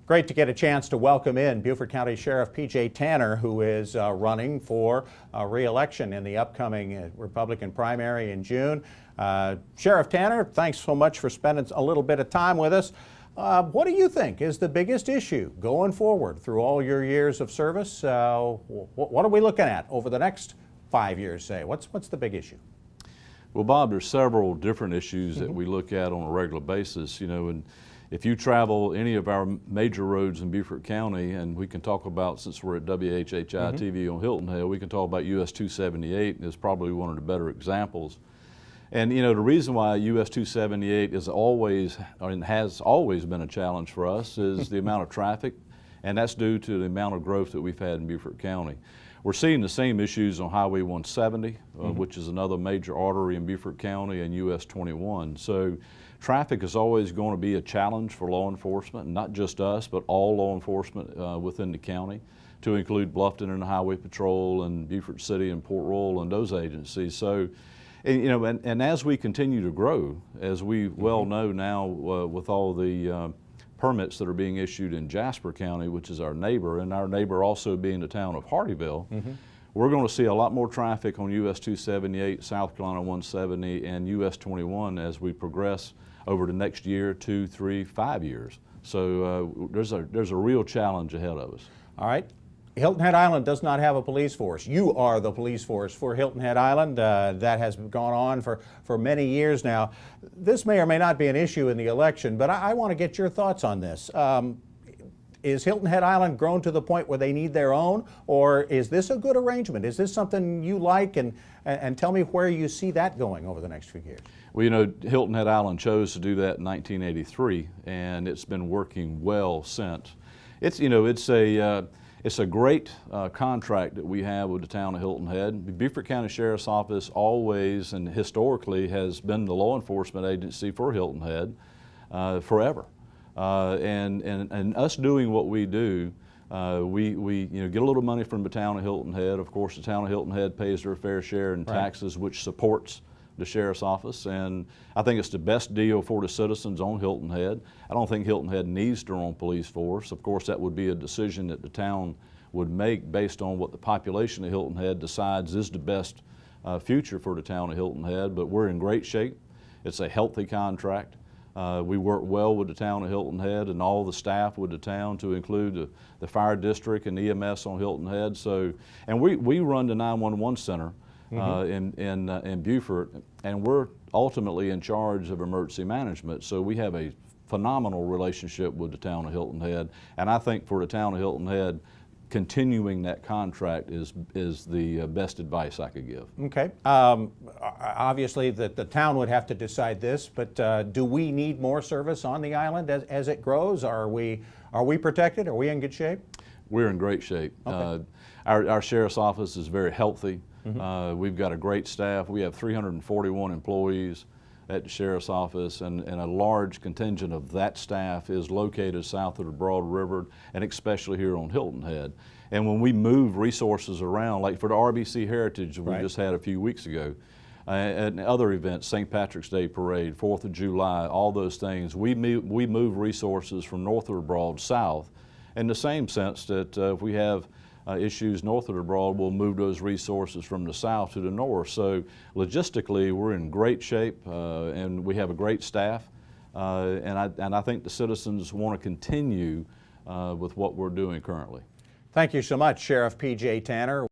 Great to get a chance to welcome in Beaufort County Sheriff P.J. Tanner, who is running for re-election in the upcoming Republican primary in June. Sheriff Tanner, thanks so much for spending a little bit of time with us. What do you think is the biggest issue going forward through all your years of service? What are we looking at over the next 5 years, say? What's the big issue? Well, Bob, there's several different issues that we look at on a regular basis, and if you travel any of our major roads in Beaufort County, and we can talk about, since we're at WHHI-TV on Hilton Hill, we can talk about US 278 is probably one of the better examples. And the reason why US 278 is always, and has always been a challenge for us is the amount of traffic, and that's due to the amount of growth that we've had in Beaufort County. We're seeing the same issues on Highway 170, which is another major artery in Beaufort County, and US 21. So traffic is always going to be a challenge for law enforcement, not just us, but all law enforcement within the county, to include Bluffton and the Highway Patrol and Beaufort City and Port Royal and those agencies. So, and as we continue to grow, as we well know now with all the permits that are being issued in Jasper County, which is our neighbor, and our neighbor also being the town of Hardeeville, we're going to see a lot more traffic on US 278, South Carolina 170, and US 21 as we progress over the next year, 2, 3, 5 years. So there's a real challenge ahead of us. All right. Hilton Head Island does not have a police force. You are the police force for Hilton Head Island. That has gone on for many years now. This may or may not be an issue in the election, but I want to get your thoughts on this. Is Hilton Head Island grown to the point where they need their own, or is this a good arrangement? Is this something you like, and tell me where you see that going over the next few years? Well, Hilton Head Island chose to do that in 1983, and it's been working well since. It's a great contract that we have with the town of Hilton Head. The Beaufort County Sheriff's Office always and historically has been the law enforcement agency for Hilton Head forever. And us doing what we do, we get a little money from the town of Hilton Head. Of course, the town of Hilton Head pays their fair share in taxes, which supports the Sheriff's Office, and I think it's the best deal for the citizens on Hilton Head. I don't think Hilton Head needs their own police force. Of course, that would be a decision that the town would make based on what the population of Hilton Head decides is the best future for the town of Hilton Head, but we're in great shape. It's a healthy contract. We work well with the town of Hilton Head and all the staff with the town, to include the fire district and EMS on Hilton Head. So, and we run the 911 center in Beaufort, and we're ultimately in charge of emergency management. So we have a phenomenal relationship with the town of Hilton Head, and I think for the town of Hilton Head, continuing that contract is the best advice I could give. Okay. Obviously the town would have to decide this, but do we need more service on the island as it grows? Are we protected? Are we in good shape? We're in great shape. Okay. Our Sheriff's Office is very healthy. We've got a great staff. We have 341 employees at the Sheriff's Office, and a large contingent of that staff is located south of the Broad River, and especially here on Hilton Head. And when we move resources around, like for the RBC Heritage we just had a few weeks ago, and other events, St. Patrick's Day Parade, 4th of July, all those things, we move resources from north of the Broad south, in the same sense that if we have issues north of the Broad, we'll move those resources from the south to the north. So logistically, we're in great shape, and we have a great staff, and I think the citizens want to continue with what we're doing currently. Thank you so much, Sheriff P.J. Tanner.